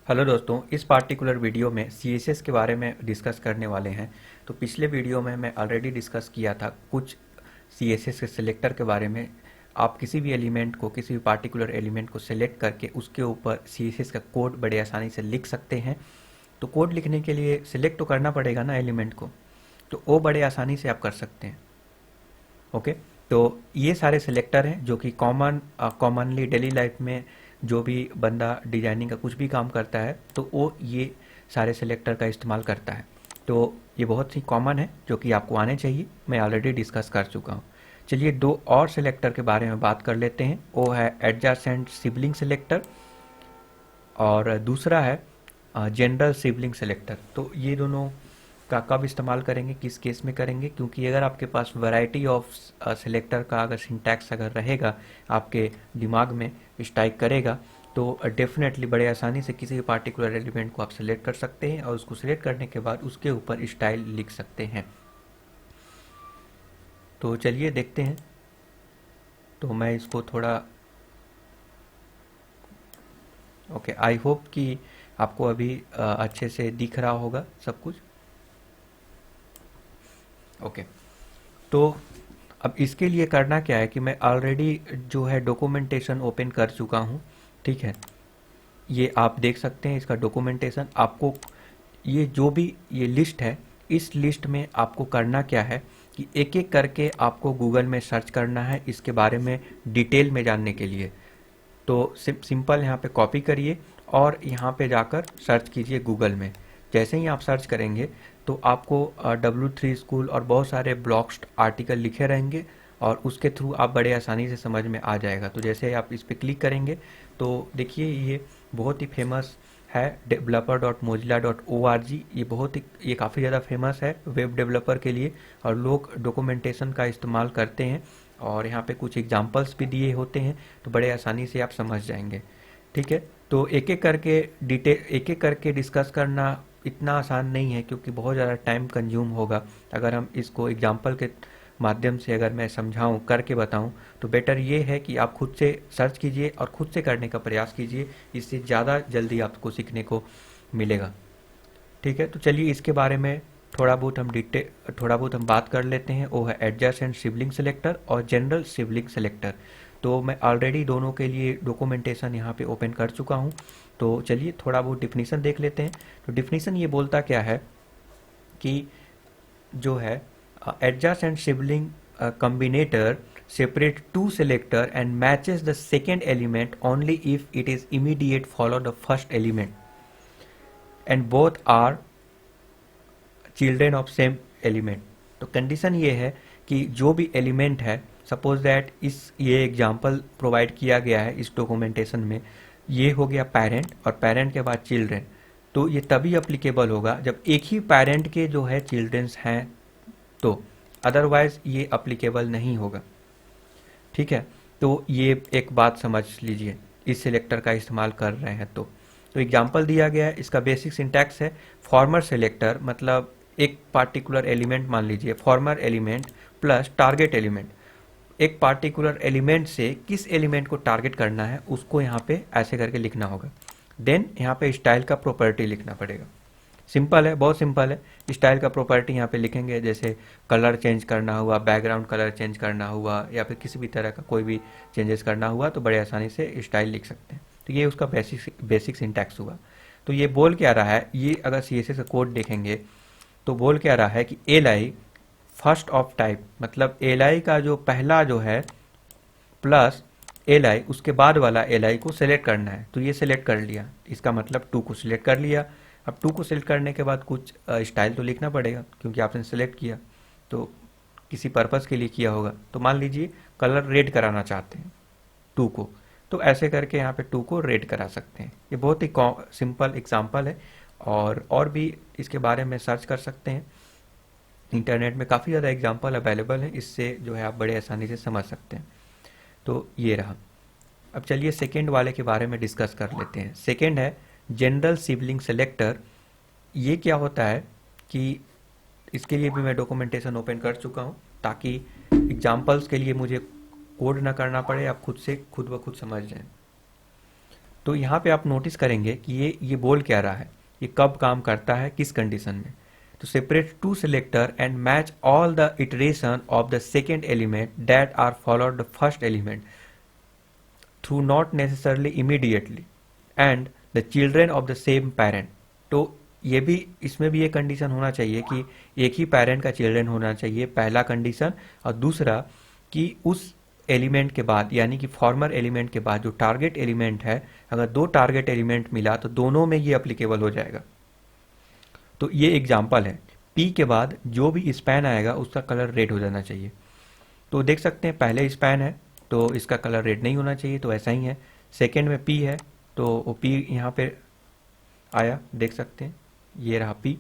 Hello दोस्तों, इस particular video में CSS के बारे में डिस्कस करने वाले हैं। तो पिछले वीडियो में मैं ऑलरेडी डिस्कस किया था कुछ CSS के सिलेक्टर के बारे में। आप किसी भी एलिमेंट को, किसी भी पार्टिकुलर एलिमेंट को सिलेक्ट करके उसके ऊपर CSS का कोड बड़े आसानी से लिख सकते हैं। तो कोड लिखने के लिए सिलेक्ट तो करना पड़ेगा ना एलिमेंट को, तो वो बड़े आसानी से आप कर सकते हैं। ओके, तो ये सारे सिलेक्टर हैं जो कि कॉमनली डेली लाइफ में जो भी बंदा डिजाइनिंग का कुछ भी काम करता है तो वो ये सारे सिलेक्टर का इस्तेमाल करता है। तो ये बहुत ही कॉमन है जो कि आपको आने चाहिए, मैं ऑलरेडी डिस्कस कर चुका हूँ। चलिए दो और सिलेक्टर के बारे में बात कर लेते हैं। वो है एडजासेंट सिबलिंग सिलेक्टर और दूसरा है जनरल सिबलिंग सेलेक्टर। तो ये दोनों का कब इस्तेमाल करेंगे, किस केस में करेंगे, क्योंकि अगर आपके पास वैरायटी ऑफ सिलेक्टर का अगर सिंटैक्स अगर रहेगा आपके दिमाग में, स्ट्राइक करेगा, तो डेफिनेटली बड़े आसानी से किसी भी पार्टिकुलर एलिमेंट को आप सिलेक्ट कर सकते हैं और उसको सिलेक्ट करने के बाद उसके ऊपर स्टाइल लिख सकते हैं। तो चलिए देखते हैं। तो मैं इसको थोड़ा ओके, आई होप कि आपको अभी अच्छे से दिख रहा होगा सब कुछ। ओके, तो अब इसके लिए करना क्या है कि मैं ऑलरेडी जो है डॉक्यूमेंटेशन ओपन कर चुका हूँ। ठीक है, ये आप देख सकते हैं इसका डॉक्यूमेंटेशन। आपको ये जो भी ये लिस्ट है, इस लिस्ट में आपको करना क्या है कि एक एक करके आपको गूगल में सर्च करना है इसके बारे में डिटेल में जानने के लिए। तो सिंपल यहाँ पे कॉपी करिए और यहाँ पे जाकर सर्च कीजिए गूगल में। जैसे ही आप सर्च करेंगे तो आपको W3 स्कूल और बहुत सारे ब्लॉग्स आर्टिकल लिखे रहेंगे और उसके थ्रू आप बड़े आसानी से समझ में आ जाएगा। तो जैसे आप इस पर क्लिक करेंगे तो देखिए ये बहुत ही फेमस है, developer.mozilla.org। ये बहुत ही, ये काफ़ी ज़्यादा फेमस है वेब डेवलपर के लिए और लोग डॉक्यूमेंटेशन का इस्तेमाल करते हैं और यहाँ पे कुछ एग्जांपल्स भी दिए होते हैं, तो बड़े आसानी से आप समझ जाएंगे। ठीक है, तो एक एक करके डिस्कस करना इतना आसान नहीं है क्योंकि बहुत ज़्यादा टाइम कंज्यूम होगा। अगर हम इसको एग्जांपल के माध्यम से अगर मैं समझाऊं, करके बताऊं, तो बेटर ये है कि आप खुद से सर्च कीजिए और खुद से करने का प्रयास कीजिए। इससे ज़्यादा जल्दी आपको सीखने को मिलेगा। ठीक है, तो चलिए इसके बारे में थोड़ा बहुत हम बात कर लेते हैं। वो है एडजेसेंट सिबलिंग सेलेक्टर और जनरल सिबलिंग सेलेक्टर। तो मैं ऑलरेडी दोनों के लिए डॉक्यूमेंटेशन यहाँ पे ओपन कर चुका हूँ। तो चलिए थोड़ा बहुत डिफिनीसन देख लेते हैं। तो डिफिनीसन ये बोलता क्या है कि जो है adjacent sibling combinator separate two selector and matches the second element only if it is immediate follow the first element and both are children of same element. तो कंडीशन ये है कि जो भी एलिमेंट है, सपोज दैट इस ये example provide किया गया है इस डॉक्यूमेंटेशन में, ये हो गया पेरेंट और पेरेंट के बाद चिल्ड्रेन। तो ये तभी अप्लीकेबल होगा जब एक ही पेरेंट के जो है चिल्ड्रेंस हैं, तो अदरवाइज ये अप्लीकेबल नहीं होगा। ठीक है, तो ये एक बात समझ लीजिए इस सिलेक्टर का इस्तेमाल कर रहे हैं तो एग्जांपल दिया गया है। इसका बेसिक सिंटैक्स है फॉर्मर सेलेक्टर, मतलब एक पार्टिकुलर एलिमेंट मान लीजिए farmer element plus target element. एक पार्टिकुलर एलिमेंट से किस एलिमेंट को टारगेट करना है उसको यहाँ पे ऐसे करके लिखना होगा। देन यहाँ पे स्टाइल का प्रॉपर्टी लिखना पड़ेगा। सिंपल है, बहुत सिंपल है। स्टाइल का प्रॉपर्टी यहाँ पे लिखेंगे, जैसे कलर चेंज करना हुआ, बैकग्राउंड कलर चेंज करना हुआ या फिर किसी भी तरह का कोई भी चेंजेस करना हुआ तो बड़े आसानी से स्टाइल लिख सकते हैं। तो ये उसका बेसिक सिंटैक्स हुआ। तो ये बोल क्या रहा है, ये अगर CSS का कोड देखेंगे तो बोल क्या रहा है कि li फर्स्ट ऑफ टाइप, मतलब li का जो पहला जो है प्लस li उसके बाद वाला li को सिलेक्ट करना है। तो ये सिलेक्ट कर लिया, इसका मतलब 2 को सिलेक्ट कर लिया। अब 2 को सिलेक्ट करने के बाद कुछ स्टाइल तो लिखना पड़ेगा क्योंकि आपने सिलेक्ट किया तो किसी पर्पज़ के लिए किया होगा। तो मान लीजिए कलर रेड कराना चाहते हैं 2 को, तो ऐसे करके यहाँ पे 2 को रेड करा सकते हैं। ये बहुत ही सिंपल एग्जांपल है और भी इसके बारे में सर्च कर सकते हैं। इंटरनेट में काफ़ी ज़्यादा एग्जांपल अवेलेबल है, इससे जो है आप बड़े आसानी से समझ सकते हैं। तो ये रहा। अब चलिए सेकेंड वाले के बारे में डिस्कस कर लेते हैं। सेकेंड है जनरल सिबलिंग सेलेक्टर। ये क्या होता है कि इसके लिए भी मैं डॉक्यूमेंटेशन ओपन कर चुका हूँ ताकि एग्जांपल्स के लिए मुझे कोड ना करना पड़े, आप खुद ब खुद समझ जाएं। तो यहाँ पे आप नोटिस करेंगे कि ये बोल क्या रहा है, ये कब काम करता है, किस कंडीशन में। तो separate two selector and match all the iteration of the second element that are followed the first element through not necessarily immediately and the children of the same parent. तो ये भी, इसमें भी ये कंडीशन होना चाहिए कि एक ही पेरेंट का चिल्ड्रेन होना चाहिए, पहला कंडीशन। और दूसरा कि उस एलिमेंट के बाद, यानी कि फॉर्मर एलिमेंट के बाद जो टारगेट एलिमेंट है, अगर दो टारगेट एलिमेंट मिला तो दोनों में ये अप्लीकेबल हो जाएगा। तो ये एग्जाम्पल है, पी के बाद जो भी स्पैन आएगा उसका कलर रेड हो जाना चाहिए। तो देख सकते हैं पहले स्पैन है तो इसका कलर रेड नहीं होना चाहिए, तो ऐसा ही है। सेकेंड में पी है तो वो पी यहाँ पे आया, देख सकते हैं ये रहा P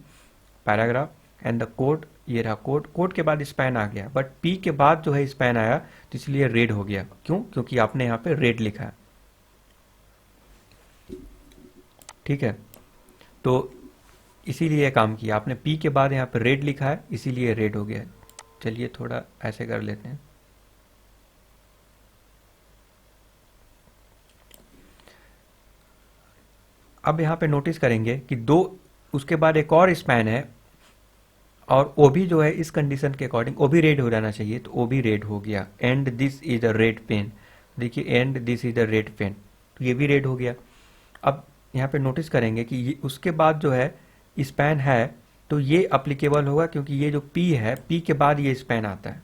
paragraph and the code, ये रहा कोड। कोड के बाद स्पैन आ गया, बट पी के बाद जो है स्पैन आया तो इसलिए रेड हो गया। क्यों? क्योंकि आपने यहाँ पे रेड लिखा है। ठीक है, तो इसीलिए काम किया आपने, पी के बाद यहाँ पे रेड लिखा है इसीलिए रेड हो गया। चलिए थोड़ा ऐसे कर लेते हैं। अब यहाँ पे नोटिस करेंगे कि दो, उसके बाद एक और स्पैन है और वो भी जो है इस कंडीशन के अकॉर्डिंग वो भी रेड हो जाना चाहिए, तो वो भी रेड हो गया। And this is a red pen, देखिए and this is a red pen, तो ये भी रेड हो गया। अब यहाँ पे नोटिस करेंगे कि ये उसके बाद जो है स्पैन है तो ये अप्लीकेबल होगा, क्योंकि ये जो पी है, पी के बाद ये स्पैन आता है,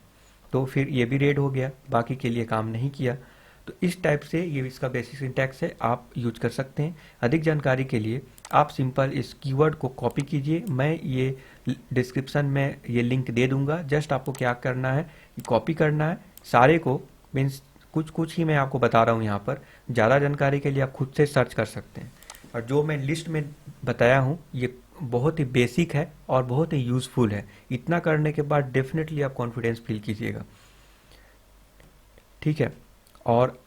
तो फिर ये भी रेड हो गया, बाकी के लिए काम नहीं किया। तो इस टाइप से ये इसका बेसिक सिंटैक्स है, आप यूज कर सकते हैं। अधिक जानकारी के लिए आप सिंपल इस कीवर्ड को कॉपी कीजिए, मैं ये डिस्क्रिप्शन में ये लिंक दे दूंगा। जस्ट आपको क्या करना है, कॉपी करना है सारे को, मीन्स कुछ कुछ ही मैं आपको बता रहा हूँ यहाँ पर। ज़्यादा जानकारी के लिए आप खुद से सर्च कर सकते हैं। और जो मैं लिस्ट में बताया हूँ ये बहुत ही बेसिक है और बहुत ही यूज़फुल है। इतना करने के बाद डेफिनेटली आप कॉन्फिडेंस फील कीजिएगा। ठीक है, और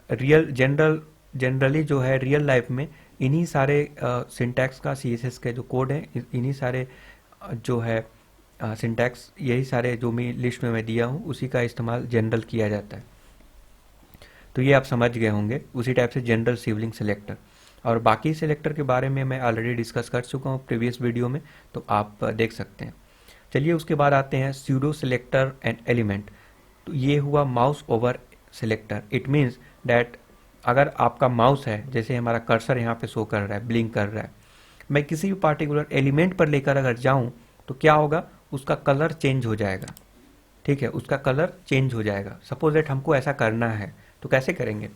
जनरली जो है रियल लाइफ में इन्हीं सारे सिंटैक्स का, सीएसएस के जो कोड है, इन्हीं सारे जो है सिंटैक्स, यही सारे जो मैं लिस्ट में मैं दिया हूँ उसी का इस्तेमाल जनरल किया जाता है। तो ये आप समझ गए होंगे, उसी टाइप से जनरल सिबलिंग सेलेक्टर। और बाकी सेलेक्टर के बारे में मैं ऑलरेडी डिस्कस कर चुका हूँ प्रीवियस वीडियो में, तो आप देख सकते हैं। चलिए उसके बाद आते हैं स्यूडो सेलेक्टर एंड एलिमेंट। तो ये हुआ mouse over selector. It means that अगर आपका माउस है, जैसे हमारा कर्सर यहाँ पे शो कर रहा है, ब्लिंक कर रहा है, मैं किसी भी पार्टिकुलर एलिमेंट पर लेकर अगर जाऊँ तो क्या होगा, उसका कलर चेंज हो जाएगा। ठीक है, उसका कलर चेंज हो जाएगा। सपोज दैट हमको ऐसा करना है तो कैसे करेंगे,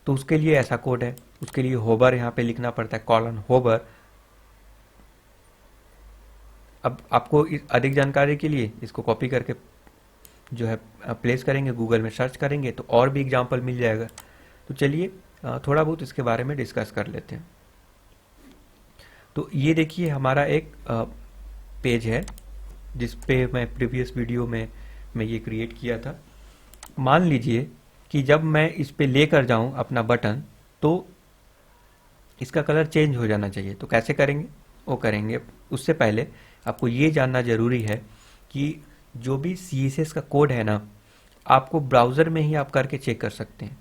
तो उसके लिए ऐसा कोड है, उसके लिए होवर यहाँ पे लिखना पड़ता है, कॉलन होवर। अब आपको अधिक जानकारी के लिए इसको कॉपी करके जो है प्लेस करेंगे, गूगल में सर्च करेंगे तो और भी एग्जाम्पल मिल जाएगा। तो चलिए थोड़ा बहुत इसके बारे में डिस्कस कर लेते हैं। तो ये देखिए हमारा एक पेज है जिस पे मैं प्रीवियस वीडियो में मैं ये क्रिएट किया था। मान लीजिए कि जब मैं इस पे लेकर जाऊं अपना बटन तो इसका कलर चेंज हो जाना चाहिए। तो कैसे करेंगे, वो करेंगे। उससे पहले आपको ये जानना जरूरी है कि जो भी CSS का कोड है ना, आपको ब्राउज़र में ही आप करके चेक कर सकते हैं।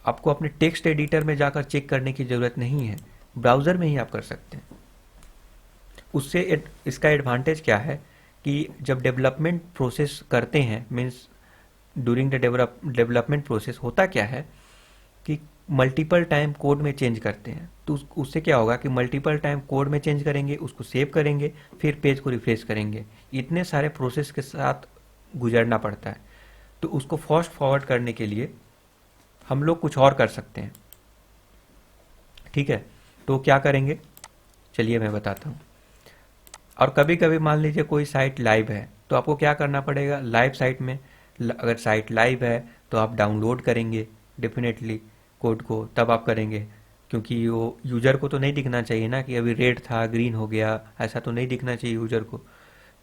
आपको अपने टेक्स्ट एडिटर में जाकर चेक करने की ज़रूरत नहीं है, ब्राउज़र में ही आप कर सकते हैं। उससे इसका एडवांटेज क्या है कि जब डेवलपमेंट प्रोसेस करते हैं, means during the development process होता क्या है कि मल्टीपल टाइम कोड में चेंज करते हैं। तो उससे क्या होगा कि मल्टीपल टाइम कोड में चेंज करेंगे, उसको सेव करेंगे, फिर पेज को रिफ्रेश करेंगे, इतने सारे प्रोसेस के साथ गुजरना पड़ता है। तो उसको फास्ट फॉरवर्ड करने के लिए हम लोग कुछ और कर सकते हैं। ठीक है, तो क्या करेंगे चलिए मैं बताता हूँ। और कभी कभी मान लीजिए कोई साइट लाइव है तो आपको क्या करना पड़ेगा, लाइव साइट में अगर साइट लाइव है तो आप डाउनलोड करेंगे डेफिनेटली कोड को, तब आप करेंगे, क्योंकि वो यूज़र को तो नहीं दिखना चाहिए ना कि अभी रेड था ग्रीन हो गया, ऐसा तो नहीं दिखना चाहिए यूज़र को।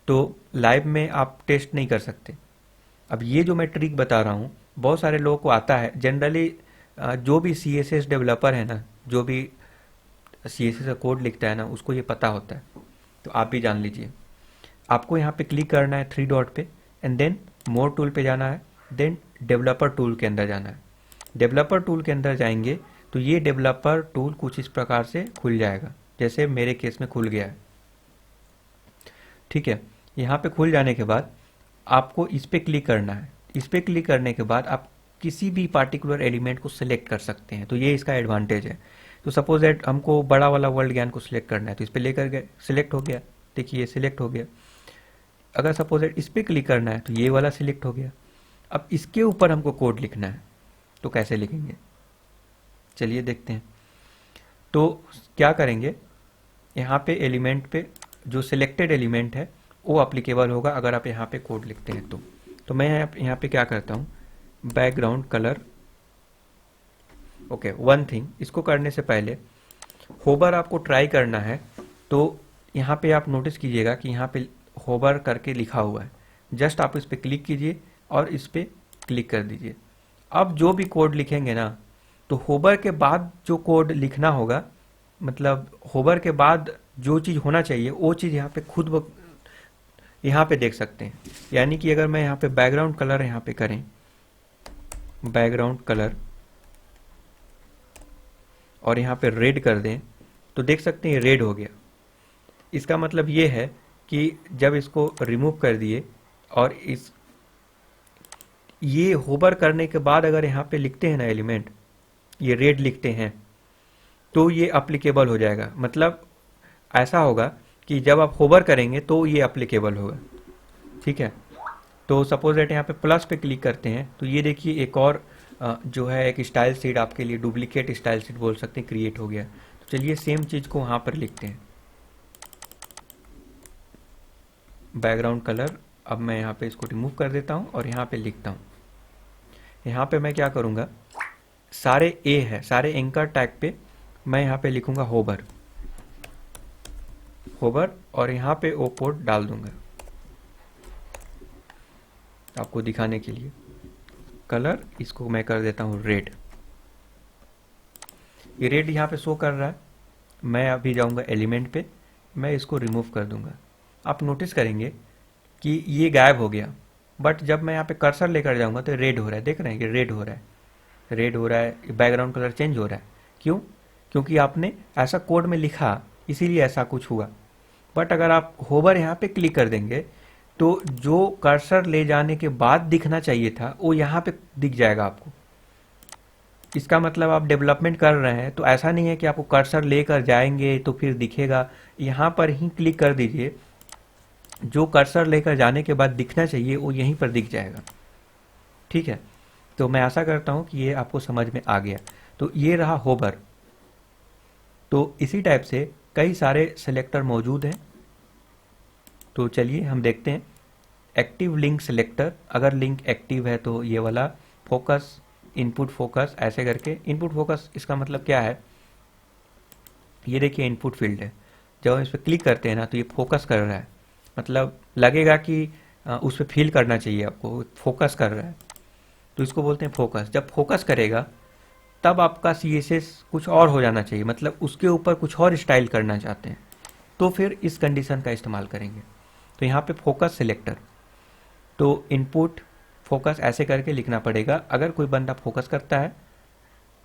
तो लाइव में आप टेस्ट नहीं कर सकते। अब ये जो मैं ट्रिक बता रहा हूँ बहुत सारे लोगों को आता है। जनरली जो भी CSS डेवलपर है ना, जो भी CSS का कोड लिखता है ना, उसको ये पता होता है। तो आप भी जान लीजिए। आपको यहाँ पे क्लिक करना है 3 डॉट पे एंड देन मोर टूल पे जाना है, देन डेवलपर टूल के अंदर जाना है। डेवलपर टूल के अंदर जाएंगे तो ये डेवलपर टूल कुछ इस प्रकार से खुल जाएगा, जैसे मेरे केस में खुल गया है। ठीक है, यहाँ पे खुल जाने के बाद आपको इस पे क्लिक करना है। इस पे क्लिक करने के बाद आप किसी भी पार्टिकुलर एलिमेंट को सिलेक्ट कर सकते हैं, तो ये इसका एडवांटेज है। तो सपोज दैट हमको बड़ा वाला वर्ल्ड ज्ञान को सिलेक्ट करना है, तो इस पे लेकर गए, सिलेक्ट हो गया। देखिए ये सिलेक्ट हो गया। अगर सपोज दैट इस पे क्लिक करना है तो ये वाला सिलेक्ट हो गया। अब इसके ऊपर हमको कोड लिखना है, तो कैसे लिखेंगे चलिए देखते हैं। तो क्या करेंगे, यहाँ पे एलिमेंट पे जो सिलेक्टेड एलिमेंट है वो अप्लीकेबल होगा अगर आप यहाँ पे कोड लिखते हैं तो मैं यहाँ पे क्या करता हूँ, background colour. Okay, one thing, इसको करने से पहले होबर आपको ट्राई करना है, तो यहाँ पे आप नोटिस कीजिएगा कि यहाँ पे होबर करके लिखा हुआ है। जस्ट आप इस पे क्लिक कीजिए और इस पे क्लिक कर दीजिए। अब जो भी कोड लिखेंगे ना, तो होबर के बाद जो कोड लिखना होगा, मतलब होबर के बाद जो चीज़ होना चाहिए वो चीज़ यहाँ पे खुद यहाँ पे देख सकते हैं। यानी कि अगर मैं यहाँ पे बैकग्राउंड कलर यहाँ पे करें, बैकग्राउंड कलर, और यहाँ पे रेड कर दें, तो देख सकते हैं रेड हो गया। इसका मतलब ये है कि जब इसको रिमूव कर दिए और ये होवर करने के बाद अगर यहाँ पे लिखते हैं ना एलिमेंट, ये रेड लिखते हैं, तो ये अप्लीकेबल हो जाएगा। मतलब ऐसा होगा कि जब आप होवर करेंगे तो ये अप्लीकेबल होगा। ठीक है, तो सपोज दैट यहाँ पे प्लस पे क्लिक करते हैं, तो ये देखिए एक और जो है एक स्टाइल शीट आपके लिए, डुप्लीकेट स्टाइल शीट बोल सकते हैं, क्रिएट हो गया। तो चलिए सेम चीज़ को वहाँ पर लिखते हैं, बैकग्राउंड कलर। अब मैं यहाँ पे इसको रिमूव कर देता हूँ और यहाँ पे लिखता हूँ। यहाँ पे मैं क्या करूँगा, सारे ए है, सारे एंकर टैग पे मैं यहाँ पे लिखूँगा होवर, होवर, और यहाँ पे ओ कोड डाल दूंगा आपको दिखाने के लिए। कलर इसको मैं कर देता हूँ रेड। ये रेड यहाँ पे शो कर रहा है। मैं अभी जाऊँगा एलिमेंट पे, मैं इसको रिमूव कर दूंगा। आप नोटिस करेंगे कि ये गायब हो गया, बट जब मैं यहाँ पे कर्सर लेकर जाऊँगा तो रेड हो रहा है। देख रहे हैं कि रेड हो रहा है, रेड हो रहा है, बैकग्राउंड कलर चेंज हो रहा है। क्यों? क्योंकि आपने ऐसा कोड में लिखा, इसीलिए ऐसा कुछ हुआ। बट अगर आप होवर यहाँ पे क्लिक कर देंगे तो जो कर्सर ले जाने के बाद दिखना चाहिए था वो यहाँ पे दिख जाएगा आपको। इसका मतलब आप डेवलपमेंट कर रहे हैं, तो ऐसा नहीं है कि आपको कर्सर लेकर जाएंगे तो फिर दिखेगा। यहाँ पर ही क्लिक कर दीजिए, जो कर्सर लेकर जाने के बाद दिखना चाहिए वो यहीं पर दिख जाएगा। ठीक है, तो मैं आशा करता हूँ कि ये आपको समझ में आ गया। तो ये रहा होवर। तो इसी टाइप से कई सारे सिलेक्टर मौजूद हैं। तो चलिए हम देखते हैं। एक्टिव लिंक सिलेक्टर, अगर लिंक एक्टिव है तो ये वाला, फोकस, इनपुट फोकस, ऐसे करके। इनपुट फोकस इसका मतलब क्या है, ये देखिए इनपुट फील्ड है। जब हम इस पर क्लिक करते हैं ना तो ये फोकस कर रहा है, मतलब लगेगा कि उस पर फील करना चाहिए आपको, फोकस कर रहा है, तो इसको बोलते हैं फोकस। जब फोकस करेगा तब आपका CSS कुछ और हो जाना चाहिए, मतलब उसके ऊपर कुछ और स्टाइल करना चाहते हैं, तो फिर इस कंडीशन का इस्तेमाल करेंगे। तो यहाँ पे फोकस सिलेक्टर, तो इनपुट फोकस ऐसे करके लिखना पड़ेगा। अगर कोई बंदा फोकस करता है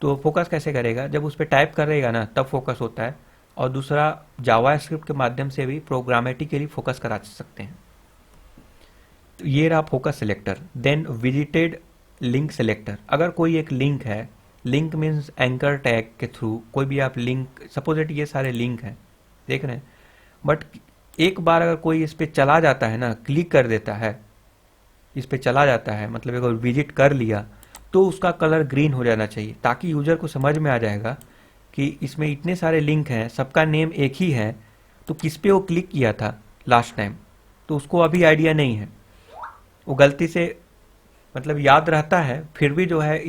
तो फोकस कैसे करेगा, जब उस पर टाइप करेगा ना तब फोकस होता है। और दूसरा, जावास्क्रिप्ट के माध्यम से भी प्रोग्रामेटिकली फोकस करा सकते हैं। तो ये रहा focus selector. Then visited link selector, अगर कोई एक लिंक है, लिंक मीन्स एंकर टैग के थ्रू कोई भी आप लिंक, सपोज इट ये सारे लिंक हैं, देख रहे हैं, बट एक बार अगर कोई इस पे चला जाता है ना, क्लिक कर देता है, इस पे चला जाता है, मतलब एक बार विजिट कर लिया, तो उसका कलर ग्रीन हो जाना चाहिए, ताकि यूजर को समझ में आ जाएगा कि इसमें इतने सारे लिंक हैं, सबका नेम एक ही है, तो किस पे वो क्लिक किया था लास्ट टाइम, तो उसको अभी आइडिया नहीं है। वो गलती से, मतलब याद रहता है फिर भी जो है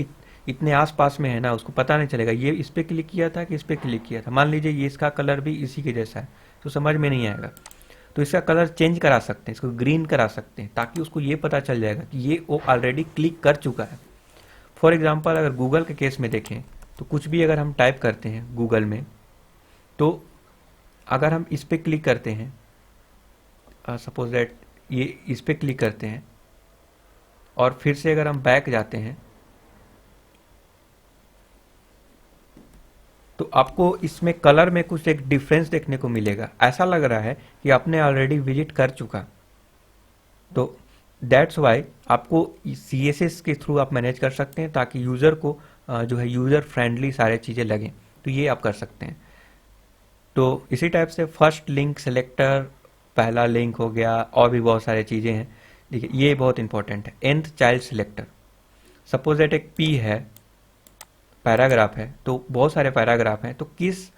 इतने आसपास में है ना, उसको पता नहीं चलेगा ये इस पे क्लिक किया था कि इस पे क्लिक किया था। मान लीजिए ये इसका कलर भी इसी के जैसा है, तो समझ में नहीं आएगा। तो इसका कलर चेंज करा सकते हैं, इसको ग्रीन करा सकते हैं, ताकि उसको ये पता चल जाएगा कि ये वो ऑलरेडी क्लिक कर चुका है। फॉर एग्जांपल अगर गूगल के केस में देखें तो कुछ भी अगर हम टाइप करते हैं गूगल में, तो अगर हम इस पे क्लिक करते हैं, सपोज दैट ये इस पे क्लिक करते हैं और फिर से अगर हम बैक जाते हैं, तो आपको इसमें कलर में कुछ एक डिफरेंस देखने को मिलेगा, ऐसा लग रहा है कि आपने ऑलरेडी विजिट कर चुका। तो दैट्स वाई आपको CSS के थ्रू आप मैनेज कर सकते हैं, ताकि यूज़र को जो है यूज़र फ्रेंडली सारे चीज़ें लगें। तो ये आप कर सकते हैं। तो इसी टाइप से फर्स्ट लिंक सेलेक्टर, पहला लिंक हो गया, और भी बहुत सारी चीज़ें हैं। देखिए ये बहुत इंपॉर्टेंट है, nth child selector. Suppose that एक P है, पैराग्राफ है, तो बहुत सारे पैराग्राफ हैं, तो किस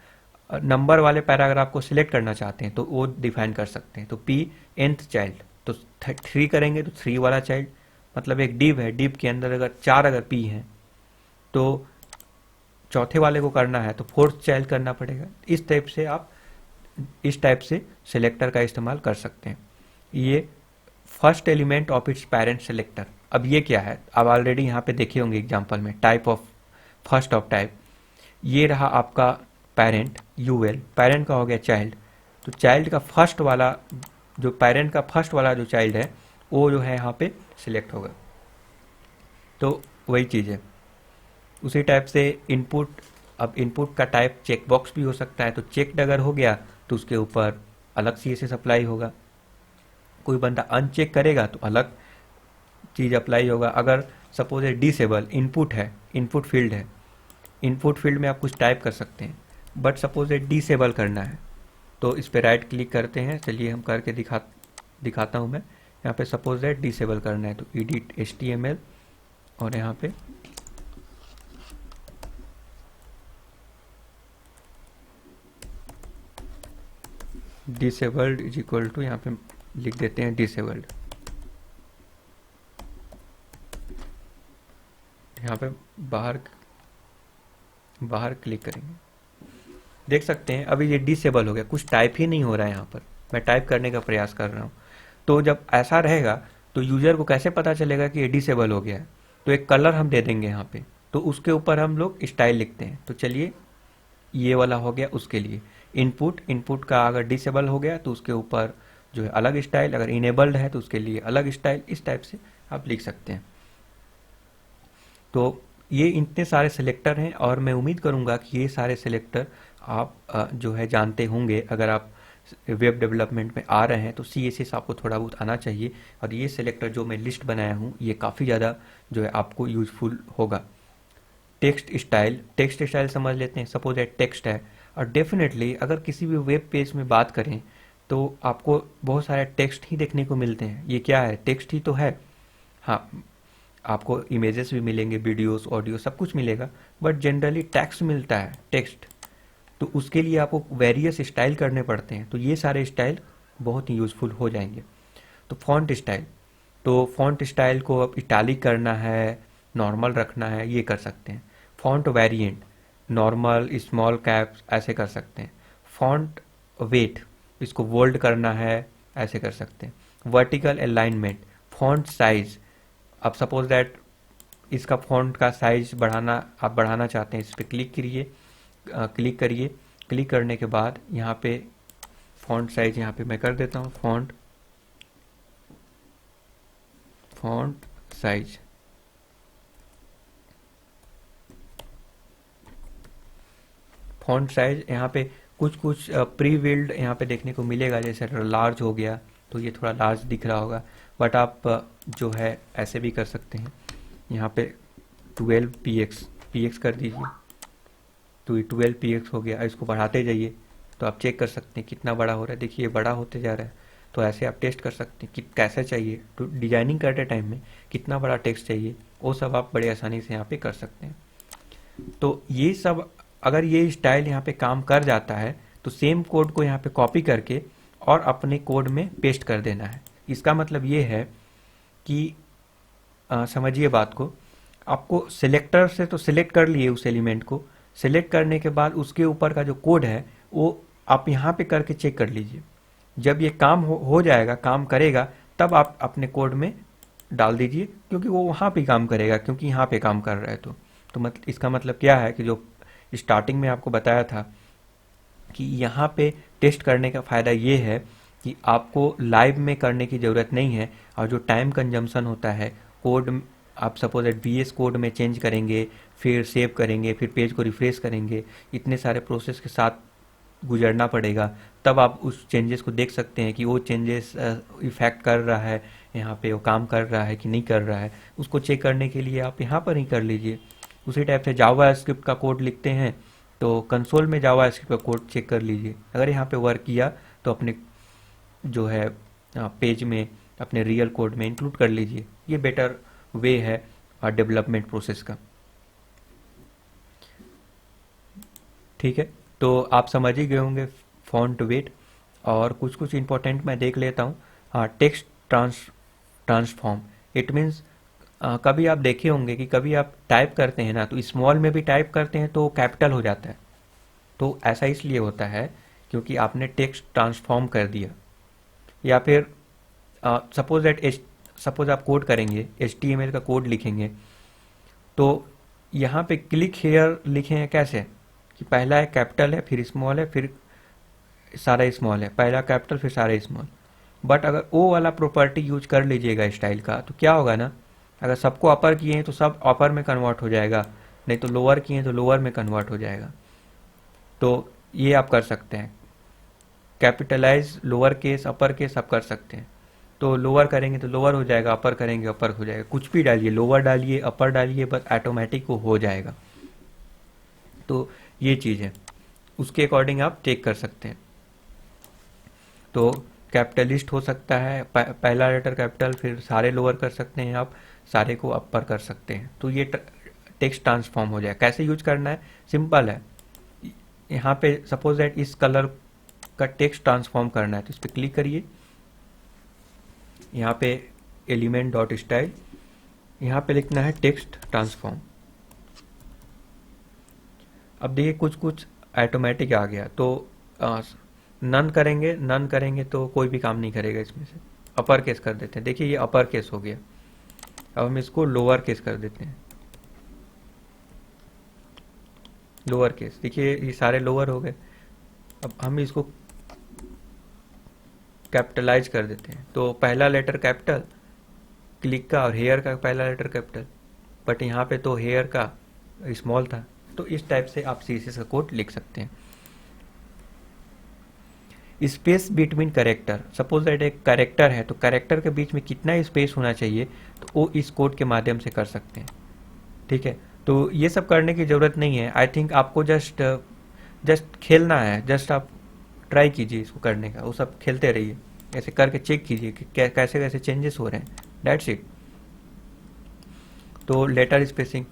नंबर वाले पैराग्राफ को सिलेक्ट करना चाहते हैं तो वो डिफाइन कर सकते हैं। तो P nth चाइल्ड, तो 3 करेंगे तो 3 वाला चाइल्ड, मतलब एक डिव है, डिव के अंदर अगर 4 अगर P हैं तो चौथे वाले को करना है तो 4th चाइल्ड करना पड़ेगा। इस टाइप से सिलेक्टर का इस्तेमाल कर सकते हैं। ये first element of its parent selector. अब ये क्या है, अब ऑलरेडी यहाँ पे देखे होंगे एग्जांपल में, type of first of type. ये रहा आपका पेरेंट, यूएल, पेरेंट का हो गया चाइल्ड, तो चाइल्ड का फर्स्ट वाला, जो पेरेंट का फर्स्ट वाला जो चाइल्ड है वो जो है यहाँ पे सिलेक्ट होगा। तो वही चीज़ है। उसी टाइप से इनपुट, अब इनपुट का टाइप चेक बॉक्स भी हो सकता है, तो चेक्ड अगर हो गया तो उसके ऊपर अलग CSS अप्लाई होगा। कोई बंदा अनचेक करेगा तो अलग चीज़ अप्लाई होगा। अगर सपोज डिसेबल इनपुट है, इनपुट फील्ड है, इनपुट फील्ड में आप कुछ टाइप कर सकते हैं, बट सपोज डिसेबल करना है तो इस पर राइट क्लिक करते हैं। चलिए हम करके दिखाता हूँ मैं। यहाँ पे सपोज डिसेबल करना है तो एडिट HTML, और यहाँ पे डिसेबल्ड इज इक्वल टू, यहाँ पे लिख देते हैं डिसेबल्ड। यहाँ पे बाहर क्लिक करेंगे, देख सकते हैं अभी ये डिसेबल हो गया, कुछ टाइप ही नहीं हो रहा है। यहाँ पर मैं टाइप करने का प्रयास कर रहा हूँ। तो जब ऐसा रहेगा तो यूज़र को कैसे पता चलेगा कि ये डिसेबल हो गया है? तो एक कलर हम दे देंगे यहाँ पे, तो उसके ऊपर हम लोग स्टाइल लिखते हैं। तो चलिए ये वाला हो गया, उसके लिए इनपुट का अगर डिसेबल हो गया तो उसके ऊपर जो है अलग स्टाइल, अगर इनेबल्ड है तो उसके लिए अलग स्टाइल। इस टाइप से आप लिख सकते हैं। तो ये इतने सारे सिलेक्टर हैं, और मैं उम्मीद करूंगा कि ये सारे सिलेक्टर आप जो है जानते होंगे। अगर आप वेब डेवलपमेंट में आ रहे हैं तो CSS आपको थोड़ा बहुत आना चाहिए, और ये सिलेक्टर जो मैं लिस्ट बनाया हूँ ये काफ़ी ज़्यादा जो है आपको यूजफुल होगा। टेक्स्ट स्टाइल समझ लेते हैं। सपोज टेक्स्ट है, और डेफिनेटली अगर किसी भी वेब पेज में बात करें तो आपको बहुत सारे टेक्स्ट ही देखने को मिलते हैं। ये क्या है, टेक्स्ट ही तो है। हाँ, आपको इमेजेस भी मिलेंगे, वीडियोस, ऑडियो, सब कुछ मिलेगा, बट जनरली टेक्स्ट मिलता है, टेक्स्ट। तो उसके लिए आपको वेरियस स्टाइल करने पड़ते हैं। तो ये सारे स्टाइल बहुत ही यूज़फुल हो जाएंगे। तो फॉन्ट स्टाइल, तो फॉन्ट स्टाइल को अब इटालिक करना है, नॉर्मल रखना है, ये कर सकते हैं। Font variant, normal, small caps, ऐसे कर सकते हैं। फॉन्ट वेट, इसको बोल्ड करना है, ऐसे कर सकते हैं। वर्टिकल अलाइनमेंट, फॉन्ट साइज, अब सपोज दैट इसका फॉन्ट का साइज आप बढ़ाना चाहते हैं, इस पर क्लिक करिए। क्लिक करने के बाद यहाँ पे फॉन्ट साइज यहाँ पे मैं कर देता हूँ फॉन्ट साइज। फॉन्ट साइज यहाँ पे कुछ प्री बिल्ड यहाँ पे देखने को मिलेगा, जैसे लार्ज हो गया तो ये थोड़ा लार्ज दिख रहा होगा, बट आप जो है ऐसे भी कर सकते हैं। यहाँ पे 12px कर दीजिए, तो ये 12px हो गया। इसको बढ़ाते जाइए तो आप चेक कर सकते हैं कितना बड़ा हो रहा है। देखिए ये बड़ा होते जा रहा है। तो ऐसे आप टेस्ट कर सकते हैं कि कैसे चाहिए, तो डिजाइनिंग करते टाइम में कितना बड़ा टेक्स्ट चाहिए वो सब आप बड़े आसानी से यहाँ पे कर सकते हैं। तो ये सब, अगर ये स्टाइल यहाँ पे काम कर जाता है तो सेम कोड को यहाँ पे कॉपी करके और अपने कोड में पेस्ट कर देना है। इसका मतलब ये है कि समझिए बात को, आपको सिलेक्टर से तो सिलेक्ट कर लिए उस एलिमेंट को, सिलेक्ट करने के बाद उसके ऊपर का जो कोड है वो आप यहाँ पे करके चेक कर लीजिए। जब ये काम हो जाएगा, काम करेगा, तब आप अपने कोड में डाल दीजिए, क्योंकि वो वहाँ पे काम करेगा, क्योंकि यहाँ पे काम कर रहा है। तो इसका मतलब क्या है कि जो स्टार्टिंग में आपको बताया था कि यहाँ पे टेस्ट करने का फ़ायदा ये है कि आपको लाइव में करने की ज़रूरत नहीं है, और जो टाइम कंजम्पशन होता है कोड, आप सपोज VS कोड में चेंज करेंगे फिर सेव करेंगे, फिर पेज को रिफ्रेश करेंगे, इतने सारे प्रोसेस के साथ गुजरना पड़ेगा। तब आप उस चेंजेस को देख सकते हैं कि वो चेंजेस इफ़ेक्ट कर रहा है यहाँ पे, वो काम कर रहा है कि नहीं कर रहा है। उसको चेक करने के लिए आप यहाँ पर ही कर लीजिए। उसी टाइप से जावा स्क्रिप्ट का कोड लिखते हैं तो कंसोल में जावा स्क्रिप्ट का कोड चेक कर लीजिए। अगर यहाँ पे वर्क किया तो अपने जो है पेज में, अपने रियल कोड में इंक्लूड कर लीजिए। ये बेटर वे है डेवलपमेंट प्रोसेस का। ठीक है, तो आप समझ ही गए होंगे फॉन्ट वेट। और कुछ कुछ इंपॉर्टेंट मैं देख लेता हूँ। हाँ, टेक्स्ट ट्रांसफॉर्म, इट मीन्स कभी आप देखे होंगे कि कभी आप टाइप करते हैं ना, तो स्मॉल में भी टाइप करते हैं तो कैपिटल हो जाता है। तो ऐसा इसलिए होता है क्योंकि आपने टेक्स्ट ट्रांसफॉर्म कर दिया। या फिर सपोज आप कोड करेंगे, HTML का कोड लिखेंगे, तो यहाँ पे क्लिक हेयर लिखे हैं कैसे कि पहला है कैपिटल है, फिर स्मॉल है, फिर सारा स्मॉल है, पहला कैपिटल फिर सारा स्मॉल। बट अगर वो वाला प्रॉपर्टी यूज कर लीजिएगा स्टाइल का, तो क्या होगा ना, अगर सबको अपर किए हैं तो सब अपर में कन्वर्ट हो जाएगा, नहीं तो लोअर किए हैं तो लोअर में कन्वर्ट हो जाएगा। तो ये आप कर सकते हैं, capitalise, lower case, upper case आप कर सकते हैं। तो लोअर करेंगे तो लोअर हो जाएगा, अपर करेंगे अपर हो जाएगा। कुछ भी डालिए, लोअर डालिए, अपर डालिए, बस ऑटोमेटिक वो हो जाएगा। तो ये चीज़ है, उसके अकॉर्डिंग आप चेक कर सकते हैं। तो कैपिटलिस्ट हो सकता है, पहला लेटर कैपिटल, फिर सारे लोअर कर सकते हैं आप, सारे को अपर कर सकते हैं। तो ये टेक्स्ट ट्रांसफॉर्म हो जाए। कैसे यूज करना है, सिंपल है। यहाँ पे सपोज दैट इस कलर का टेक्स्ट ट्रांसफॉर्म करना है, तो इस पर क्लिक करिए। यहाँ पे एलिमेंट डॉट स्टाइल, यहाँ पे लिखना है टेक्स्ट ट्रांसफॉर्म। अब देखिए कुछ कुछ ऑटोमेटिक आ गया। तो नन करेंगे तो कोई भी काम नहीं करेगा इसमें से। अपर केस कर देते हैं, देखिए ये अपर केस हो गया। अब हम इसको लोअर केस कर देते हैं, लोअर केस, देखिए ये सारे लोअर हो गए। अब हम इसको कैपिटलाइज कर देते हैं, तो पहला लेटर कैपिटल क्लिक का, और हेयर का पहला लेटर कैपिटल, बट यहाँ पे तो हेयर का स्मॉल था। तो इस टाइप से आप CSS का कोड लिख सकते हैं। Space between character, suppose that एक करेक्टर है तो करेक्टर के बीच में कितना स्पेस होना चाहिए, तो वो इस कोड के माध्यम से कर सकते हैं। ठीक है, तो ये सब करने की ज़रूरत नहीं है। आई थिंक आपको जस्ट जस्ट खेलना है, जस्ट आप ट्राई कीजिए इसको करने का, वो सब खेलते रहिए, ऐसे करके चेक कीजिए कि कैसे कैसे चेंजेस हो रहे हैं। That's it. तो लेटर स्पेसिंग,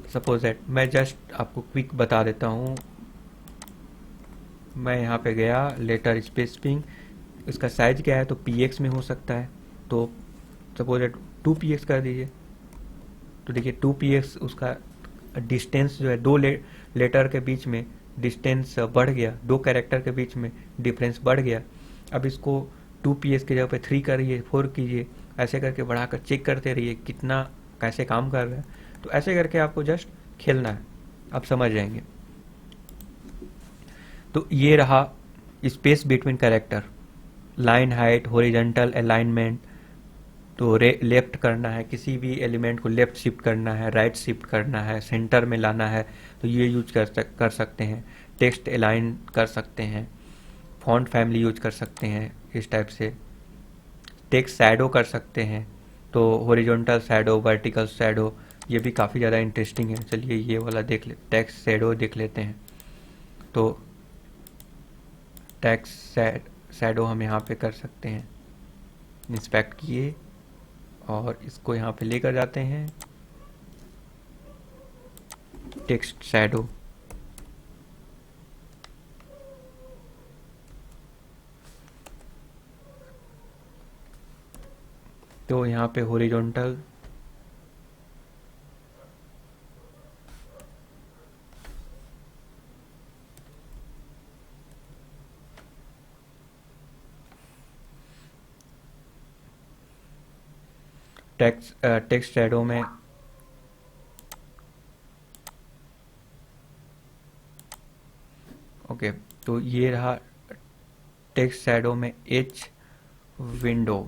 सपोज दैट मैं जस्ट आपको क्विक बता देता हूँ। मैं यहाँ पे गया, लेटर स्पेसिंग, इसका साइज क्या है, तो PX में हो सकता है। तो सपोज दैट 2px कर दीजिए। तो देखिए 2px, उसका डिस्टेंस जो है दो लेटर के बीच में डिस्टेंस बढ़ गया, दो कैरेक्टर के बीच में डिफरेंस बढ़ गया। अब इसको 2px की जगह पे 3 करिए, 4 कीजिए, ऐसे करके बढ़ाकर चेक करते रहिए कितना कैसे काम कर रहा है। तो ऐसे करके आपको जस्ट खेलना है, आप समझ जाएंगे। तो ये रहा space between character, line height, horizontal alignment. तो लेफ्ट करना है, किसी भी एलिमेंट को लेफ्ट शिफ्ट करना है, राइट शिफ्ट करना है, सेंटर में लाना है, तो ये यूज कर सकते हैं। टेक्स्ट अलाइन कर सकते हैं, फॉन्ट फैमिली यूज कर सकते हैं इस टाइप से। टेक्स्ट शैडो कर सकते हैं, तो हॉरिजॉन्टल शैडो, वर्टिकल शैडो, ये भी काफ़ी ज़्यादा इंटरेस्टिंग है। चलिए ये वाला टेक्स्ट शैडो देख लेते हैं। तो टेक्स्ट शैडो हम यहाँ पे कर सकते हैं, इंस्पेक्ट किए और इसको यहाँ पे लेकर जाते हैं, टेक्स्ट शैडो। तो यहाँ पे हॉरिजॉन्टल, टेक्स्ट शैडो में ओके। तो ये रहा टेक्स्ट शैडो में एच विंडो।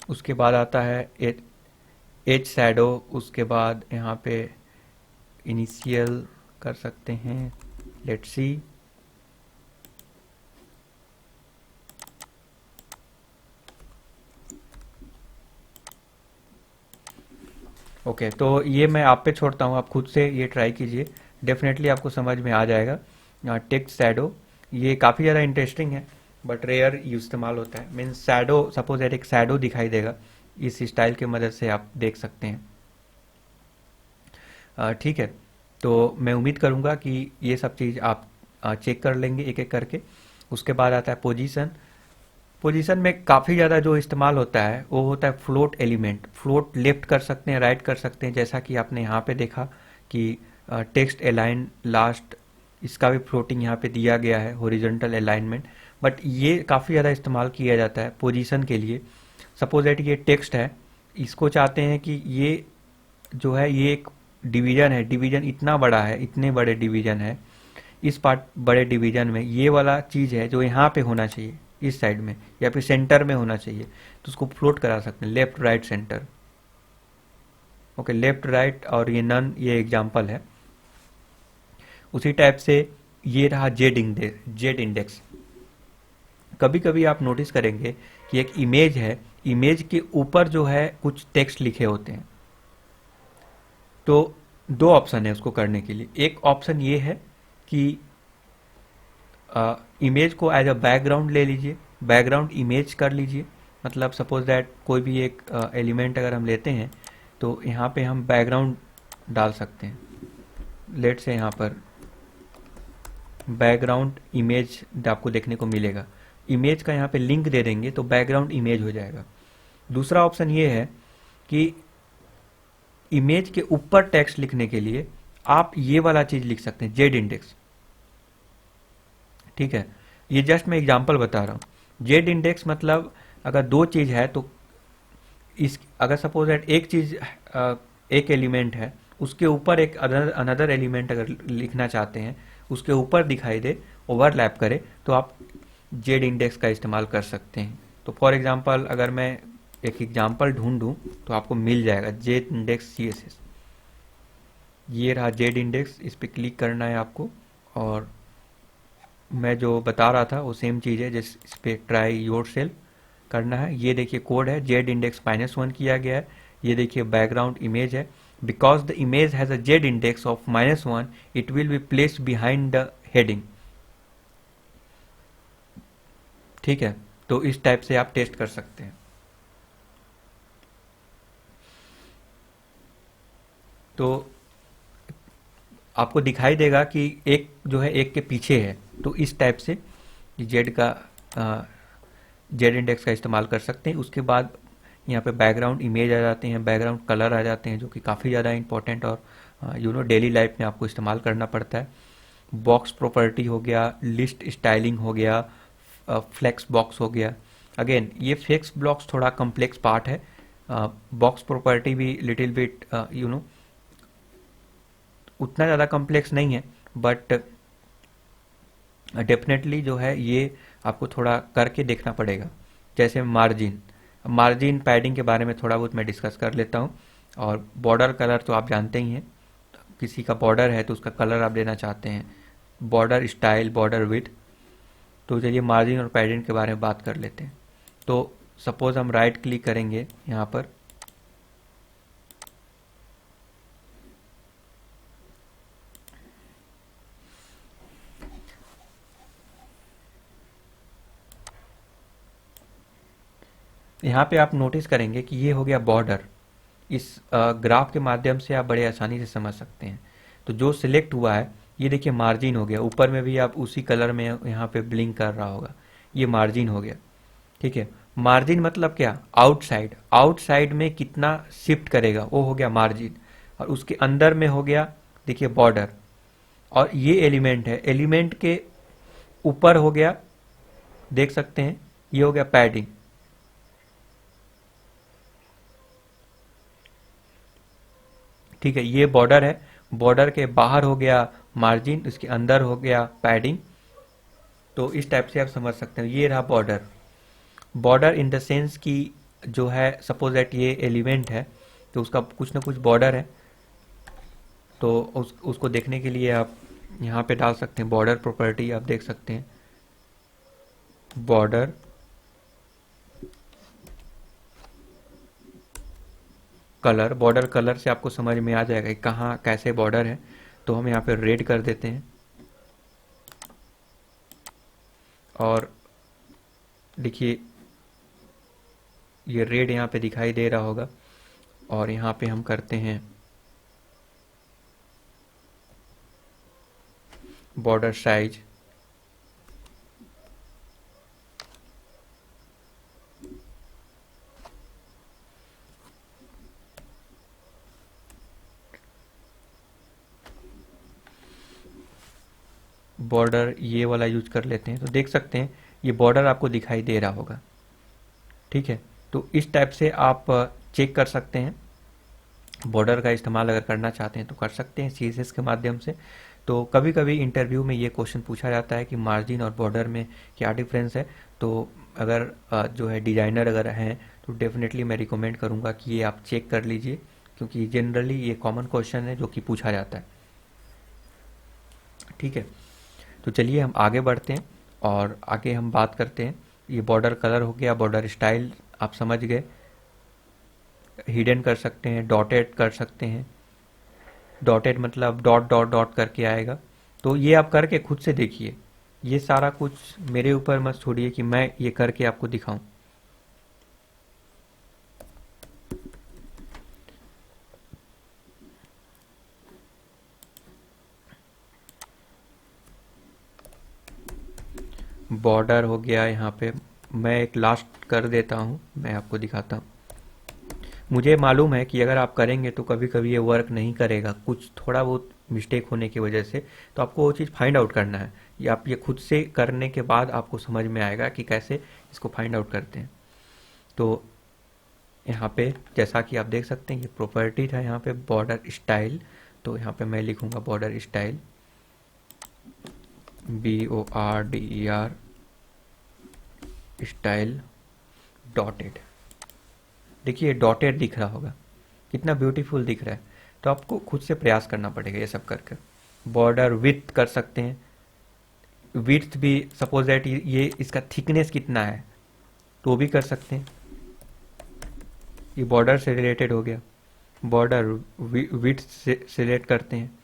उसके बाद आता है एज शैडो, उसके बाद यहाँ पे इनिशियल कर सकते हैं, लेट्स सी। ओके, तो ये मैं आप पे छोड़ता हूँ, आप खुद से ये ट्राई कीजिए, डेफिनेटली आपको समझ में आ जाएगा। टेक्स्ट शैडो ये काफ़ी ज़्यादा इंटरेस्टिंग है, बट रेयर इस्तेमाल होता है। मीन्स शैडो, सपोज एक शैडो दिखाई देगा, इस स्टाइल की मदद से आप देख सकते हैं। ठीक है, तो मैं उम्मीद करूँगा कि ये सब चीज़ आप चेक कर लेंगे एक एक करके। उसके बाद आता है पोजीशन। पोजीशन में काफ़ी ज़्यादा जो इस्तेमाल होता है वो होता है फ्लोट एलिमेंट। फ्लोट लेफ्ट कर सकते हैं, राइट कर सकते हैं, जैसा कि आपने यहाँ पे देखा कि टेक्स्ट अलाइन लास्ट, इसका भी फ्लोटिंग यहाँ पे दिया गया है, हॉरिजॉन्टल अलाइनमेंट। बट ये काफ़ी ज़्यादा इस्तेमाल किया जाता है पोजीशन के लिए। सपोज दैट ये टेक्स्ट है, इसको चाहते हैं कि ये जो है ये एक डिवीजन है, डिवीजन इतना बड़ा है, इतने बड़े डिवीजन है, इस पार्ट बड़े डिवीजन में ये वाला चीज़ है जो यहाँ पे होना चाहिए, इस साइड में या फिर सेंटर में होना चाहिए, तो उसको फ्लोट करा सकते हैं, left right centre. Okay, left right, और ये नन, ये एग्जांपल है। उसी टाइप से ये रहा जेड इंडेक्स। कभी कभी आप नोटिस करेंगे कि एक इमेज है, इमेज के ऊपर जो है कुछ टेक्स्ट लिखे होते हैं। तो दो ऑप्शन है उसको करने के लिए। एक ऑप्शन ये है कि इमेज को एज अ बैकग्राउंड ले लीजिए, बैकग्राउंड इमेज कर लीजिए। मतलब सपोज दैट कोई भी एक एलिमेंट अगर हम लेते हैं तो यहाँ पे हम बैकग्राउंड डाल सकते हैं। लेट से यहाँ पर बैकग्राउंड इमेज आपको देखने को मिलेगा, इमेज का यहाँ पे लिंक दे देंगे तो बैकग्राउंड इमेज हो जाएगा। दूसरा ऑप्शन ये है कि इमेज के ऊपर टेक्स्ट लिखने के लिए आप ये वाला चीज लिख सकते हैं, जेड इंडेक्स। ठीक है, ये जस्ट मैं एग्जांपल बता रहा हूँ। जेड इंडेक्स मतलब अगर दो चीज है तो इस, अगर सपोज दैट एक चीज, एक एलिमेंट है, उसके ऊपर एक अनदर एलिमेंट अगर लिखना चाहते हैं, उसके ऊपर दिखाई दे, ओवरलैप करे, तो आप जेड इंडेक्स का इस्तेमाल कर सकते हैं। तो फॉर एग्जांपल अगर मैं एक एग्जांपल ढूंढूं तो आपको मिल जाएगा जेड इंडेक्स CSS। ये रहा जेड इंडेक्स, इस पर क्लिक करना है आपको, और मैं जो बता रहा था वो सेम चीज़ है, जिस इस पर ट्राई योर सेल्फ करना है। ये देखिए कोड है, जेड इंडेक्स -1 किया गया है। ये देखिए बैकग्राउंड इमेज है, because the image has a Z index of -1 it will be placed behind the heading. ठीक है, तो इस टाइप से आप टेस्ट कर सकते हैं। तो आपको दिखाई देगा कि एक जो है एक के पीछे है, तो इस टाइप से जेड का जेड इंडेक्स का इस्तेमाल कर सकते हैं। उसके बाद यहाँ पे बैकग्राउंड इमेज आ जाते हैं, बैकग्राउंड कलर आ जाते हैं, जो कि काफ़ी ज़्यादा इंपॉर्टेंट और डेली लाइफ में आपको इस्तेमाल करना पड़ता है। बॉक्स प्रॉपर्टी हो गया, लिस्ट स्टाइलिंग हो गया, फ्लेक्स बॉक्स हो गया। अगेन ये फ्लेक्स बॉक्स थोड़ा कम्प्लेक्स पार्ट है, बॉक्स प्रॉपर्टी भी लिटिल बिट उतना ज़्यादा कम्प्लेक्स नहीं है, बट डेफिनेटली जो है ये आपको थोड़ा करके देखना पड़ेगा। जैसे मार्जिन, मार्जिन पैडिंग के बारे में थोड़ा बहुत मैं डिस्कस कर लेता हूँ। और बॉर्डर कलर तो आप जानते ही हैं, किसी का बॉर्डर है तो उसका कलर आप देना चाहते हैं, बॉर्डर स्टाइल, बॉर्डर विड्थ। तो चलिए मार्जिन और पैडिंग के बारे में बात कर लेते हैं। तो सपोज हम राइट क्लिक करेंगे यहाँ पर, यहाँ पे आप नोटिस करेंगे कि ये हो गया बॉर्डर। इस ग्राफ के माध्यम से आप बड़े आसानी से समझ सकते हैं। तो जो सिलेक्ट हुआ है, ये देखिए मार्जिन हो गया, ऊपर में भी आप उसी कलर में यहाँ पे ब्लिंक कर रहा होगा, ये मार्जिन हो गया। ठीक है, मार्जिन मतलब क्या, आउटसाइड, आउटसाइड में कितना शिफ्ट करेगा वो हो गया मार्जिन। और उसके अंदर में हो गया देखिए बॉर्डर। और ये एलिमेंट है, एलिमेंट के ऊपर हो गया, देख सकते हैं ये हो गया पैडिंग। ठीक है, ये बॉर्डर है, बॉर्डर के बाहर हो गया मार्जिन, इसके अंदर हो गया पैडिंग। तो इस टाइप से आप समझ सकते हैं। ये रहा border, border in the sense कि जो है सपोज दैट ये एलिमेंट है तो उसका कुछ ना कुछ बॉर्डर है, तो उसको देखने के लिए आप यहाँ पे डाल सकते हैं बॉर्डर प्रॉपर्टी। आप देख सकते हैं बॉर्डर कलर, बॉर्डर कलर से आपको समझ में आ जाएगा कि कहाँ कैसे बॉर्डर है। तो हम यहाँ पे रेड कर देते हैं और देखिए ये रेड यहाँ पे दिखाई दे रहा होगा। और यहाँ पे हम करते हैं बॉर्डर साइज, बॉर्डर ये वाला यूज कर लेते हैं। तो देख सकते हैं ये बॉर्डर आपको दिखाई दे रहा होगा, ठीक है। तो इस टाइप से आप चेक कर सकते हैं, बॉर्डर का इस्तेमाल अगर करना चाहते हैं तो कर सकते हैं CSS के माध्यम से। तो कभी कभी इंटरव्यू में ये क्वेश्चन पूछा जाता है कि मार्जिन और बॉर्डर में क्या डिफरेंस है। तो अगर जो है डिजाइनर अगर हैं तो डेफिनेटली मैं रिकमेंड करूँगा कि ये आप चेक कर लीजिए, क्योंकि जनरली ये कॉमन क्वेश्चन है जो कि पूछा जाता है, ठीक है। तो चलिए हम आगे बढ़ते हैं और आगे हम बात करते हैं। ये बॉर्डर कलर हो गया, बॉर्डर स्टाइल आप समझ गए, हिडन कर सकते हैं, डॉटेड कर सकते हैं। डॉटेड मतलब डॉट डॉट डॉट करके आएगा। तो ये आप करके खुद से देखिए, ये सारा कुछ मेरे ऊपर मत छोड़िए कि मैं ये करके आपको दिखाऊं। बॉर्डर हो गया यहाँ पे, मैं एक लास्ट कर देता हूँ, मैं आपको दिखाता हूँ। मुझे मालूम है कि अगर आप करेंगे तो कभी कभी ये वर्क नहीं करेगा, कुछ थोड़ा बहुत मिस्टेक होने की वजह से। तो आपको वो चीज़ फाइंड आउट करना है, ये आप ये खुद से करने के बाद आपको समझ में आएगा कि कैसे इसको फाइंड आउट करते हैं। तो यहाँ पे जैसा कि आप देख सकते हैं ये प्रॉपर्टी था यहाँ पे बॉर्डर स्टाइल। तो यहाँ पे मैं लिखूंगा border style, BORDER style dotted. देखिए डॉटेड दिख रहा होगा, कितना ब्यूटीफुल दिख रहा है। तो आपको खुद से प्रयास करना पड़ेगा ये सब करके। बॉर्डर विड्थ कर सकते हैं, विड्थ भी सपोज दैट ये इसका थिकनेस कितना है तो भी कर सकते हैं। ये बॉर्डर से रिलेटेड हो गया। बॉर्डर विड्थ से सिलेक्ट करते हैं,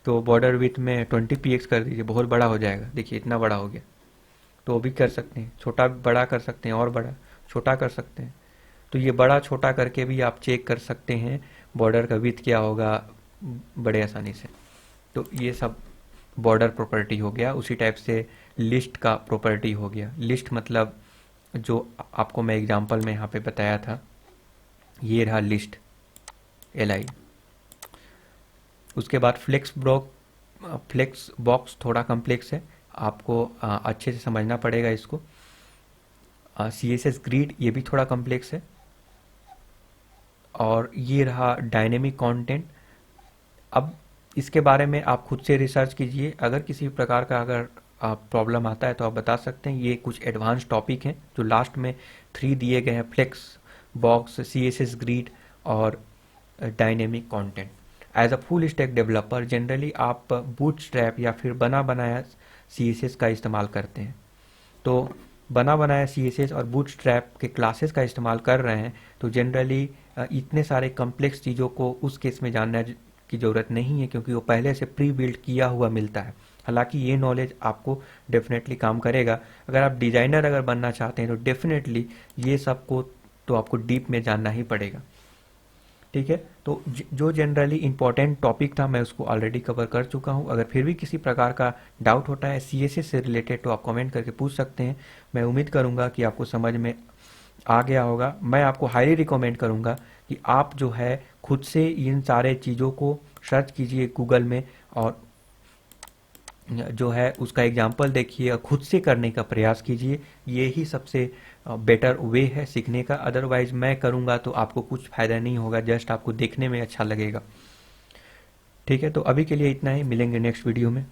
तो बॉर्डर विड्थ में 20 px कर दीजिए, बहुत बड़ा हो जाएगा। देखिए इतना बड़ा हो गया। तो वो भी कर सकते हैं, छोटा बड़ा कर सकते हैं, और बड़ा छोटा कर सकते हैं। तो ये बड़ा छोटा करके भी आप चेक कर सकते हैं बॉर्डर का विड्थ क्या होगा बड़े आसानी से। तो ये सब बॉर्डर प्रॉपर्टी हो गया। उसी टाइप से लिस्ट का प्रॉपर्टी हो गया। लिस्ट मतलब जो आपको मैं एग्जांपल में यहाँ पे बताया था, ये रहा लिस्ट LI। उसके बाद फ्लेक्स बॉक्स थोड़ा कम्प्लेक्स है, आपको अच्छे से समझना पड़ेगा इसको। CSS ग्रिड ये भी थोड़ा कम्प्लेक्स है। और ये रहा डायनेमिक कंटेंट। अब इसके बारे में आप खुद से रिसर्च कीजिए, अगर किसी प्रकार का अगर प्रॉब्लम आता है तो आप बता सकते हैं। ये कुछ एडवांस टॉपिक हैं जो लास्ट में 3 दिए गए हैं, फ्लेक्स बॉक्स, CSS ग्रिड और dynamic content. As a full stack developer generally आप बूटस्ट्रैप या फिर बना बनाया CSS का इस्तेमाल करते हैं। तो बना बनाया CSS और बूटस्ट्रैप के क्लासेस का इस्तेमाल कर रहे हैं तो जनरली इतने सारे कॉम्प्लेक्स चीज़ों को उस केस में जानने की ज़रूरत नहीं है, क्योंकि वो पहले से प्री बिल्ड किया हुआ मिलता है। हालांकि ये नॉलेज आपको डेफिनेटली काम करेगा। अगर आप डिज़ाइनर अगर बनना चाहते हैं तो डेफिनेटली ये सब को तो आपको डीप में जानना ही पड़ेगा, ठीक है। तो जो जनरली इंपॉर्टेंट टॉपिक था मैं उसको ऑलरेडी कवर कर चुका हूँ। अगर फिर भी किसी प्रकार का डाउट होता है CSS से रिलेटेड तो आप कमेंट करके पूछ सकते हैं। मैं उम्मीद करूँगा कि आपको समझ में आ गया होगा। मैं आपको हाईली रिकमेंड करूँगा कि आप जो है खुद से इन सारे चीज़ों को सर्च कीजिए गूगल में, और जो है उसका एग्जाम्पल देखिए और खुद से करने का प्रयास कीजिए। ये ही सबसे बेटर वे है सीखने का। अदरवाइज मैं करूँगा तो आपको कुछ फ़ायदा नहीं होगा, जस्ट आपको देखने में अच्छा लगेगा, ठीक है। तो अभी के लिए इतना ही, मिलेंगे नेक्स्ट वीडियो में।